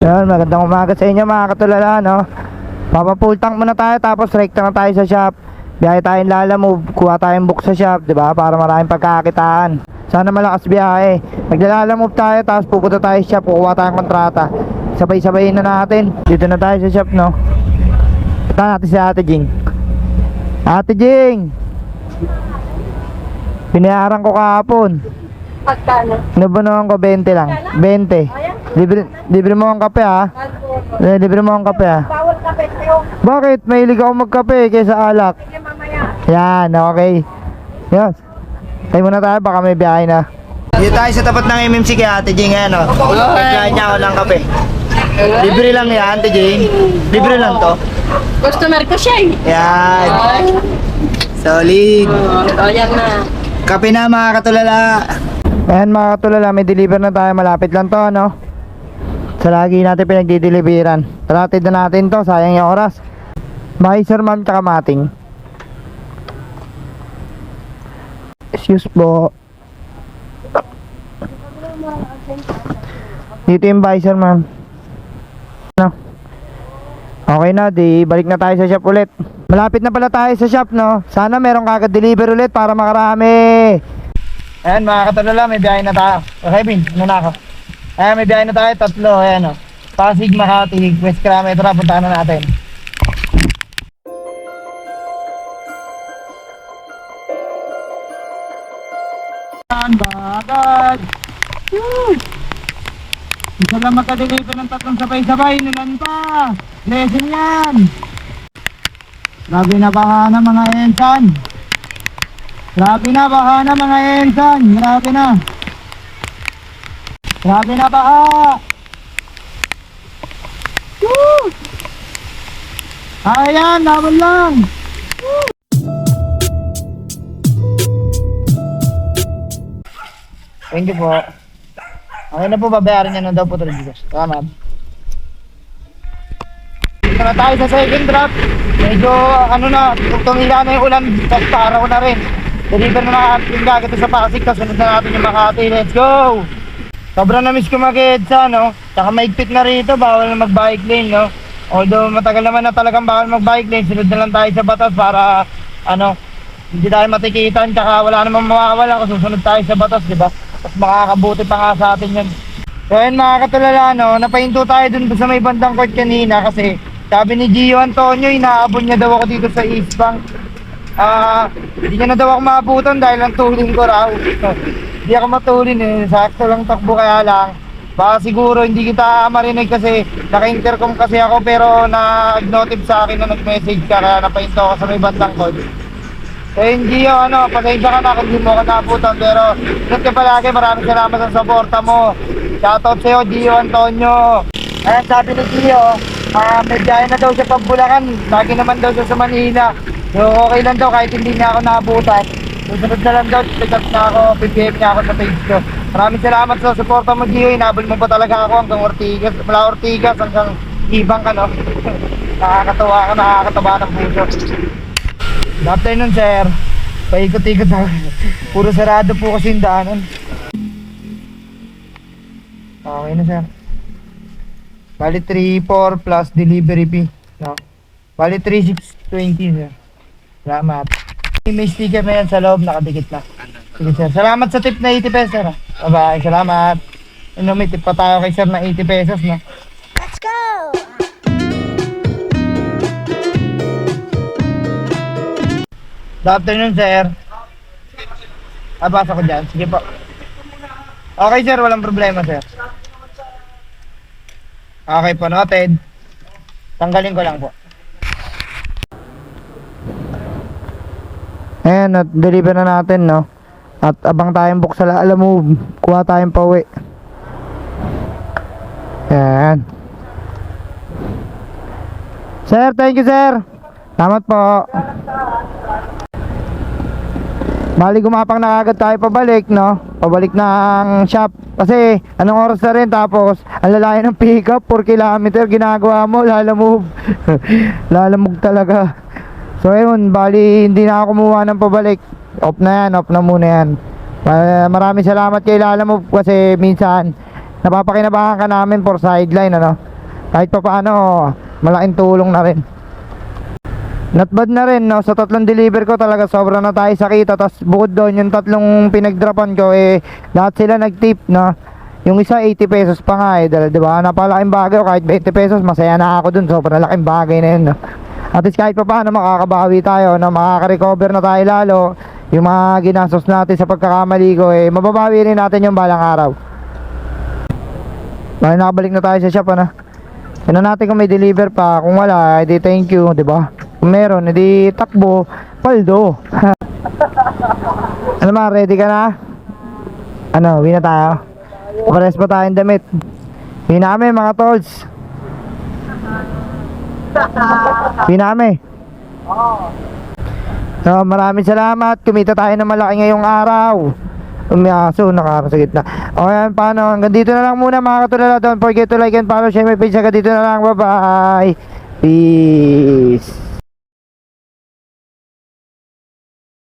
Yan, magandang umaga sa inyo mga katulala, no? Papa-full tank muna tayo tapos rekta na tayo sa shop. Biyahe tayong Lalamove, kuha tayong book sa shop, di ba? Para maraming pagkakakitaan. Sana malakas biyahe. Magla-Lalamove tayo tapos pupunta tayo sa shop, kukuha tayong kontrata. Sabay-sabayin na natin. Dito na tayo sa shop, no? Kita natin si Ate Jing. Ate Jing! Pinayaran ko kahapon. Pagkano? Nabunuhan ko 20 lang. 20. Libre mo ang kape, ha? Libre mo ang kape, ha? Bawal kape kayo. Bakit? Mahilig ako magkape kaysa alak. Sige mamaya. Yan, okay. Yes. Tayo muna tayo, baka may biyahe na. Dito tayo sa tapat ng MMC kay Ate Jing, ano? Nagkain niya ako ng kape. Libre lang yan, Ate Jing. Libre lang to. Customer ko siya eh. Yan. Solid. Ayan na. Kape na mga katulala. Ayan mga katulala, may deliver na tayo. Malapit lang to, ano? Sa lagi natin pinagdideliveran. Talatid na natin to, sayang yung oras. Bye sir, ma'am, tsaka mating. Excuse po. Dito yung bye sir, ma'am. No? Okay na, di balik na tayo sa shop ulit. Malapit na pala tayo sa shop, no? Sana meron kagad deliver ulit para makarami. Ayan mga katulala, may biyahe na tayo. Kevin, muna ako. Ayan, may biyahe na tayo, tatlo. Ayan o. Pasig, Makati, West Crametra, puntahan na natin. Bagad! Isa lang magka-deliver ng tatlong sabay-sabay, nilanta! Blessing yan! Grabe na baka na mga ensan! Grabe na baka na mga ensan! Grabe na! Grabe na baka! Woo! Ayan, laban lang! Thank you po. Okay na po, babayaran niya na daw po ito. Salamat. Dito na tayo sa second drop. Medyo ano na, tumila na yung ulan. Tapos araw na rin. Deliver na natin yung gagawin sa Pasig. Kasunod na natin yung Makati. Let's go! Sobrang na-miss ko mag-EDSA, no? Tsaka maigpit na rito, bawal na mag-bike lane, no? Although matagal naman na talagang bawal mag-bike lane, sunod na lang tayo sa batas para, ano, hindi tayo matikitan, tsaka wala namang mawawala kung susunod tayo sa batas, di ba? Tapos makakabuti pa nga sa atin yan. So ayun mga katulala, no? Napahinto tayo dun sa may bandang court kanina kasi sabi ni Gio Antonio, inaabon niya daw ako dito sa East Bank. Hindi niya na daw ako maabutan dahil ang tuling ko raw. Hindi ako matulin eh, sakto lang takbo kaya lang. Baka siguro hindi kita marinig kasi naka-intercom kasi ako pero nag-notif sa akin na nag-message ka kaya napahinto ako sa may bandang court. So yun Gio, ano, pasensya ka na kung hindi mo ka naabutan pero ingat ka palagi, maraming salamat sa suporta mo. Shoutout sa'yo Gio Antonio. Ayan sabi ni Gio, may biyahe na daw siya Pagbulacan, lagi naman daw siya sa Manila. So okay lang daw kahit hindi niya ako naabutan. Susunod na lang daw, pick up na ako, PPM niya ako sa page ko. Maraming salamat sa suporta mo Gio, inabol mo pa talaga ako hanggang Ortigas, mula Ortigas hanggang Ibang ka no. Nakakatawa ka, nakakataba ng puso. Good afternoon sir. Paikot-ikot na. Puro sarado po kasi yung daanan. Okay na sir. Bali 3-4 plus delivery fee, no? Bali 3,620 sir. Salamat. May sticker na yan sa loob, nakadikit na. Sige sir. Salamat sa tip na 80 pesos sir. Bye bye. Salamat. Ano, may tip pa tayo kay sir na 80 pesos no? Let's go! Good afternoon sir. Basa ko dyan. Sige po. Okay sir, walang problema sir. Okay po, noted. Tanggalin ko lang po. Ayan, at-deliver na natin, no? At abang tayong book sa Lalamove. Kuha tayong pauwi. Ayan. Sir, thank you sir. Salamat po. Bali gumapang na agad tayo pabalik, no? Pabalik ng shop. Kasi anong oras na rin tapos ang lalayo ng pick up 4 kilometer ginagawa mo, Lalamove. Lalamove talaga. So ayun, bali hindi na ako kumuha ng pabalik. Off na yan, off na muna yan. Maraming salamat kay Lalamove kasi minsan napapakinabangan ka namin for sideline, ano? kahit pa paano, malaking tulong na rin. Not bad na rin, no? Sa 3 deliver ko talaga sobra na tayo sa kita. Tapos bukod doon, yung 3 pinagdrapan ko, lahat sila nag-tip, no? Yung isa 80 pesos pa nga diba? Napalaking bagay, kahit 20 pesos, masaya na ako dun. Sobrang laking bagay na yun, no? At least kahit pa paano makakabawi tayo, no? Makaka-recover na tayo lalo. Yung mga ginastos natin sa pagkakamali ko, mababawi rin natin yung balang araw. Bali nakabalik na tayo sa shop, ano? Tignan natin kung may deliver pa. Kung wala, edi thank you, diba? Kung meron, edi takbo, paldo. Ano ba, ready ka na? Ano, uwi na tayo? Pares pa tayong damit. Uwi na kami mga tolls. Uwi na kami. So, maraming salamat. Kumita tayo ng malaki ngayong araw. Umiaso, nakara sa gitna. O yan, paano? Hanggang dito na lang muna mga katulala. Don't forget to like and follow, share my page. Hanggang dito na lang. Bye-bye. Peace.